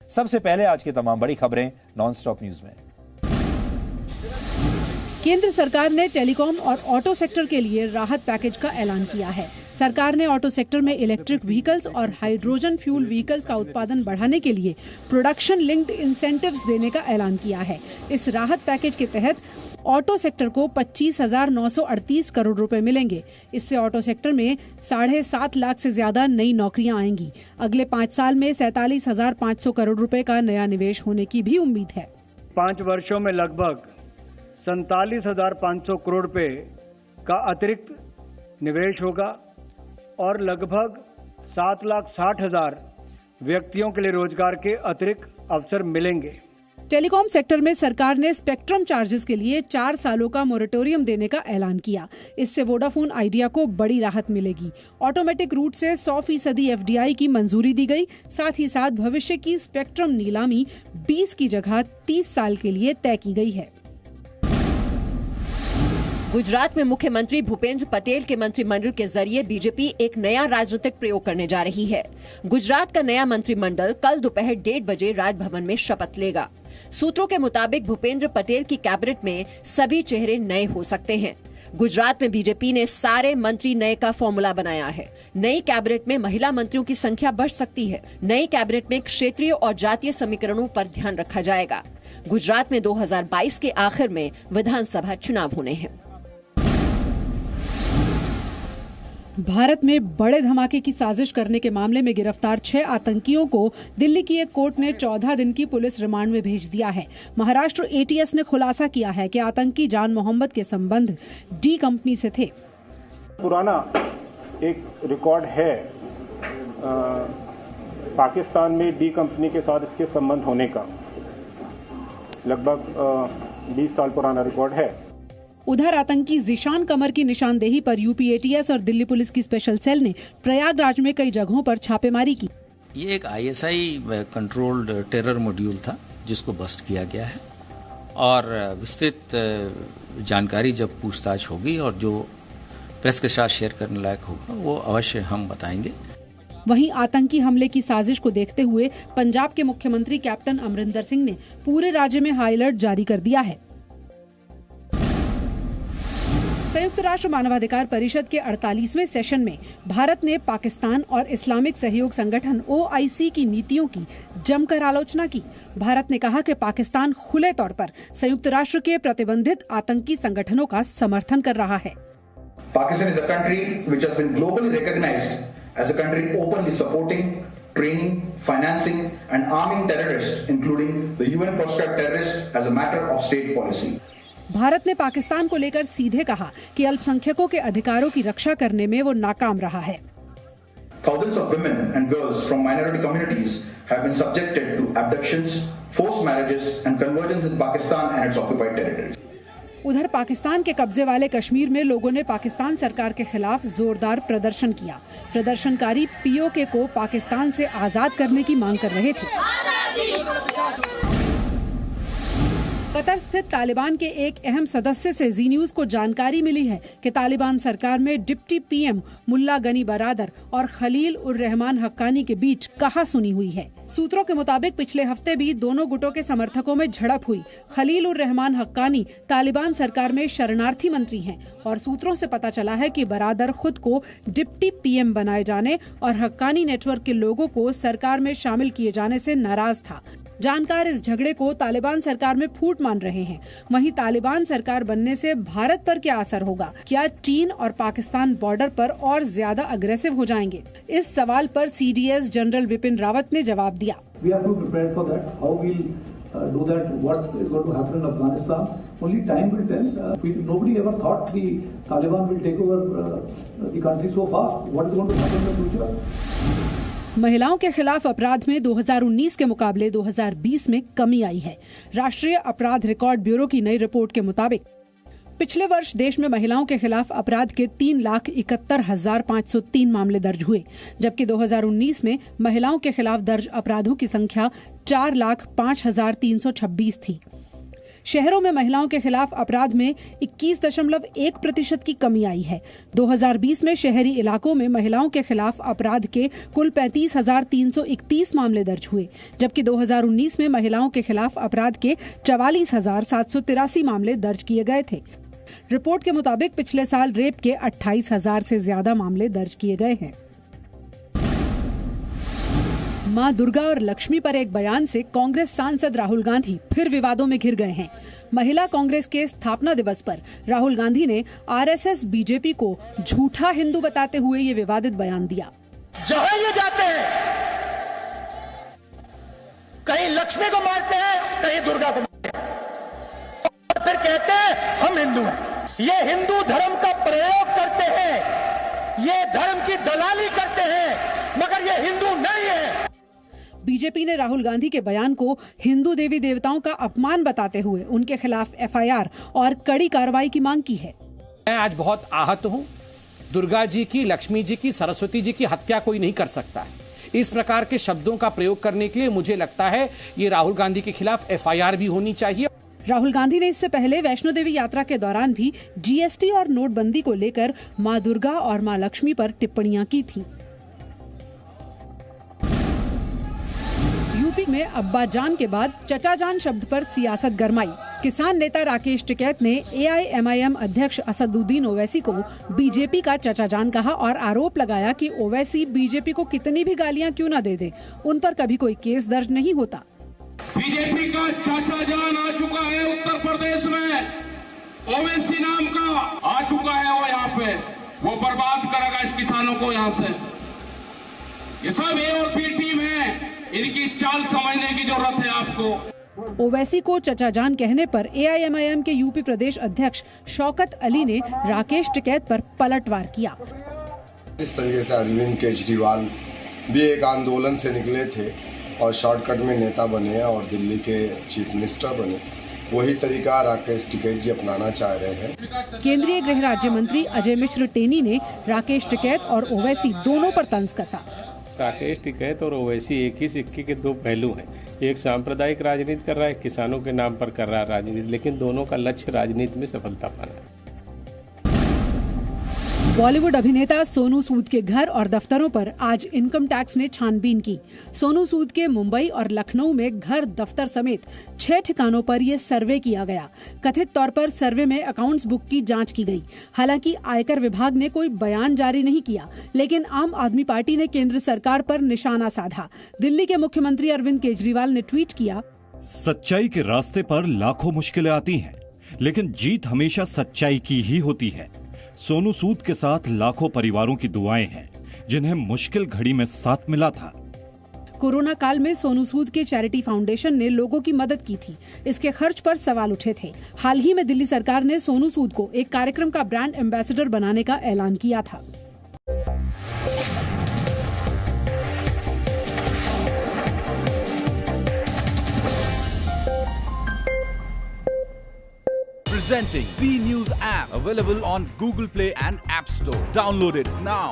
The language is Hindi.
सबसे पहले आज की तमाम बड़ी खबरें नॉनस्टॉप न्यूज में। केंद्र सरकार ने टेलीकॉम और ऑटो सेक्टर के लिए राहत पैकेज का ऐलान किया है। सरकार ने ऑटो सेक्टर में इलेक्ट्रिक व्हीकल्स और हाइड्रोजन फ्यूल व्हीकल्स का उत्पादन बढ़ाने के लिए प्रोडक्शन लिंक्ड इंसेंटिव्स देने का ऐलान किया है। इस राहत पैकेज के तहत ऑटो सेक्टर को 25,938 करोड़ रुपए मिलेंगे। इससे ऑटो सेक्टर में 7.5 लाख से ज्यादा नई नौकरियां आएंगी। अगले 5 साल में 47,500 करोड़ रुपए का नया निवेश होने की भी उम्मीद है। 5 वर्षों में लगभग 47,500 करोड़ रुपए का अतिरिक्त निवेश होगा और लगभग 7,60,000 व्यक्तियों के लिए रोजगार के अतिरिक्त अवसर मिलेंगे। टेलीकॉम सेक्टर में सरकार ने स्पेक्ट्रम चार्जेस के लिए 4 सालों का मोरेटोरियम देने का ऐलान किया। इससे वोडाफोन आइडिया को बड़ी राहत मिलेगी। ऑटोमेटिक रूट से 100% एफडीआई की मंजूरी दी गई। साथ ही साथ भविष्य की स्पेक्ट्रम नीलामी 20 की जगह 30 साल के लिए तय की गई है। गुजरात में मुख्यमंत्री भूपेंद्र पटेल के मंत्रिमंडल के जरिए बीजेपी एक नया राजनीतिक प्रयोग करने जा रही है। गुजरात का नया मंत्रिमंडल कल दोपहर 1:30 बजे राजभवन में शपथ लेगा। सूत्रों के मुताबिक भूपेंद्र पटेल की कैबिनेट में सभी चेहरे नए हो सकते हैं। गुजरात में बीजेपी ने सारे मंत्री नए का फॉर्मूला बनाया है। नई कैबिनेट में महिला मंत्रियों की संख्या बढ़ सकती है। नई कैबिनेट में क्षेत्रीय और जातीय समीकरणों पर ध्यान रखा जाएगा। गुजरात में 2022 के आखिर में विधानसभा चुनाव होने हैं। भारत में बड़े धमाके की साजिश करने के मामले में गिरफ्तार 6 आतंकियों को दिल्ली की एक कोर्ट ने 14 दिन की पुलिस रिमांड में भेज दिया है। महाराष्ट्र एटीएस ने खुलासा किया है कि आतंकी जान मोहम्मद के संबंध डी कंपनी से थे। पुराना एक रिकॉर्ड है पाकिस्तान में डी कंपनी के साथ इसके संबंध होने का, लगभग 20 साल पुराना रिकॉर्ड है। उधर आतंकी जिशान कमर की निशानदेही पर यूपी एटीएस और दिल्ली पुलिस की स्पेशल सेल ने प्रयागराज में कई जगहों पर छापेमारी की। ये एक आईएसआई कंट्रोल्ड टेरर मॉड्यूल था जिसको बस्ट किया गया है और विस्तृत जानकारी जब पूछताछ होगी और जो प्रेस के साथ शेयर करने लायक होगा वो अवश्य हम बताएंगे। वहीं आतंकी हमले की साजिश को देखते हुए पंजाब के मुख्यमंत्री कैप्टन अमरिंदर सिंह ने पूरे राज्य में हाई अलर्ट जारी कर दिया है। संयुक्त राष्ट्र मानवाधिकार परिषद के 48वें सेशन में भारत ने पाकिस्तान और इस्लामिक सहयोग संगठन OIC की नीतियों की जमकर आलोचना की। भारत ने कहा कि पाकिस्तान खुले तौर पर संयुक्त राष्ट्र के प्रतिबंधित आतंकी संगठनों का समर्थन कर रहा है। Pakistan is a country which has been globally recognized as a country openly supporting, training, financing and arming terrorists, including the UN proscribed terrorists as a matter of state policy. Bharat ने पाकिस्तान को लेकर सीधे कहा कि अल्पसंख्यकों के अधिकारों की रक्षा करने में वो नाकाम रहा है। Thousands of women and girls from minority communities have been subjected to abductions, forced marriages and conversions in Pakistan and its occupied territories. उधर पाकिस्तान के कब्जे वाले कश्मीर में लोगों ने पाकिस्तान सरकार के खिलाफ जोरदार प्रदर्शन किया। प्रदर्शनकारी POK को पाकिस्तान से आजाद करने की मांग कर रहे थे। कतर स्थित तालिबान के एक अहम सदस्य से जी न्यूज को जानकारी मिली है कि तालिबान सरकार में डिप्टी PM मुल्ला गनी बरादर और खलील उर रहमान हक्कानी के बीच कहासुनी हुई है। सूत्रों के मुताबिक पिछले हफ्ते भी दोनों गुटों के समर्थकों में झड़प हुई। खलील उर रहमान हक्कानी तालिबान सरकार में शरणार्थी मंत्री हैं और सूत्रों से पता चला है कि बरादर खुद को डिप्टी PM बनाए जाने और हक्कानी नेटवर्क के लोगों को सरकार में शामिल किए जाने से नाराज था। जानकार इस झगड़े को तालिबान सरकार में फूट मान रहे हैं। वहीं तालिबान सरकार बनने से भारत पर क्या असर होगा? क्या चीन और पाकिस्तान बॉर्डर पर और ज्यादा अग्रेसिव हो जाएंगे? इस सवाल पर CDS जनरल विपिन रावत ने जवाब दिया। We have to prepare for that. How we'll do that? What is going to happen in Afghanistan? Only time will tell. Nobody ever thought the Taliban will take over the country so fast. What is going to happen in the future? महिलाओं के खिलाफ अपराध में 2019 के मुकाबले 2020 में कमी आई है। राष्ट्रीय अपराध रिकॉर्ड ब्यूरो की नई रिपोर्ट के मुताबिक पिछले वर्ष देश में महिलाओं के खिलाफ अपराध के 3,71,503 मामले दर्ज हुए, जबकि 2019 में महिलाओं के खिलाफ दर्ज अपराधों की संख्या 4,05,326 थी। शहरों में महिलाओं के खिलाफ अपराध में 21.1% की कमी आई है। 2020 में शहरी इलाकों में महिलाओं के खिलाफ अपराध के कुल 35,331 मामले दर्ज हुए, जबकि 2019 में महिलाओं के खिलाफ अपराध के 44,783 मामले दर्ज किए गए थे। रिपोर्ट के मुताबिक पिछले साल रेप के 28,000 से ज्यादा मामले दर्ज किए गए हैं। मां दुर्गा और लक्ष्मी पर एक बयान से कांग्रेस सांसद राहुल गांधी फिर विवादों में घिर गए हैं। महिला कांग्रेस के स्थापना दिवस पर राहुल गांधी ने आरएसएस बीजेपी को झूठा हिंदू बताते हुए ये विवादित बयान दिया। जहां ये जाते हैं, कहीं लक्ष्मी को मारते हैं, कहीं दुर्गा को मारते हैं, और फिर कहते हैं हम हिंदू हैं। ये हिंदू धर्म का प्रयोग करते हैं, ये धर्म की दलाली करते हैं, मगर ये हिंदू नहीं है। बीजेपी ने राहुल गांधी के बयान को हिंदू देवी देवताओं का अपमान बताते हुए उनके खिलाफ एफआईआर और कड़ी कार्रवाई की मांग की है। मैं आज बहुत आहत हूं। दुर्गा जी की, लक्ष्मी जी की, सरस्वती जी की हत्या कोई नहीं कर सकता है। इस प्रकार के शब्दों का प्रयोग करने के लिए मुझे लगता है ये राहुल गांधी के खिलाफ एफआईआर भी होनी चाहिए। राहुल गांधी ने इससे पहले वैष्णो देवी यात्रा के दौरान भी जीएसटी और नोटबंदी को लेकर मां दुर्गा और मां लक्ष्मी पर टिप्पणियां की थीं। यूपी में अब्बा जान के बाद चचा जान शब्द पर सियासत गरमाई। किसान नेता राकेश टिकैत ने एआईएमआईएम अध्यक्ष असदुद्दीन ओवैसी को बीजेपी का चचा जान कहा और आरोप लगाया कि ओवैसी बीजेपी को कितनी भी गालियां क्यों न दे दे, उन पर कभी कोई केस दर्ज नहीं होता। बीजेपी का चाचा जान आ चुका है उत्तर प्रदेश में, ओवैसी नाम का आ चुका है वो यहाँ पे, वो बर्बाद करेगा इस किसानों को यहाँ से। ये सब ए और बी टीम है, इनकी चाल समझने की जरूरत है आपको। ओवैसी को चचा जान कहने पर एआईएमआईएम के यूपी प्रदेश अध्यक्ष शौकत अली ने राकेश टिकैत पर पलटवार किया। इस तरीके से अरविंद केजरीवाल भी एक आंदोलन से निकले थे और शॉर्टकट में नेता बने और दिल्ली के चीफ मिनिस्टर बने, वही तरीका राकेश टिकैत जी अपनाना चाह रहे हैं। केंद्रीय गृह राज्य मंत्री अजय मिश्र टेनी ने राकेश टिकैत और ओवैसी दोनों पर तंज कसा। राकेश टिकैत और ओवैसी एक ही सिक्के के दो पहलू हैं। एक सांप्रदायिक राजनीति कर रहा है, किसानों के नाम पर कर रहा है राजनीति, लेकिन दोनों का लक्ष्य राजनीति में सफलता पाना है। बॉलीवुड अभिनेता सोनू सूद के घर और दफ्तरों पर आज इनकम टैक्स ने छानबीन की। सोनू सूद के मुंबई और लखनऊ में घर, दफ्तर समेत 6 ठिकानों पर यह सर्वे किया गया। कथित तौर पर सर्वे में अकाउंट्स बुक की जांच की गई। हालांकि आयकर विभाग ने कोई बयान जारी नहीं किया, लेकिन आम आदमी पार्टी ने केंद्र सरकार पर निशाना साधा। दिल्ली के मुख्यमंत्री अरविंद केजरीवाल ने ट्वीट किया, सच्चाई के रास्ते पर लाखों मुश्किलें आती हैं, लेकिन जीत हमेशा सच्चाई की ही होती है। सोनू सूद के साथ लाखों परिवारों की दुआएं हैं, जिन्हें मुश्किल घड़ी में साथ मिला था। कोरोना काल में सोनू सूद के चैरिटी फाउंडेशन ने लोगों की मदद की थी। इसके खर्च पर सवाल उठे थे। हाल ही में दिल्ली सरकार ने सोनू सूद को एक कार्यक्रम का ब्रांड एम्बेसडर बनाने का ऐलान किया था। Presenting B News app, available on Google Play and App Store. Download it now.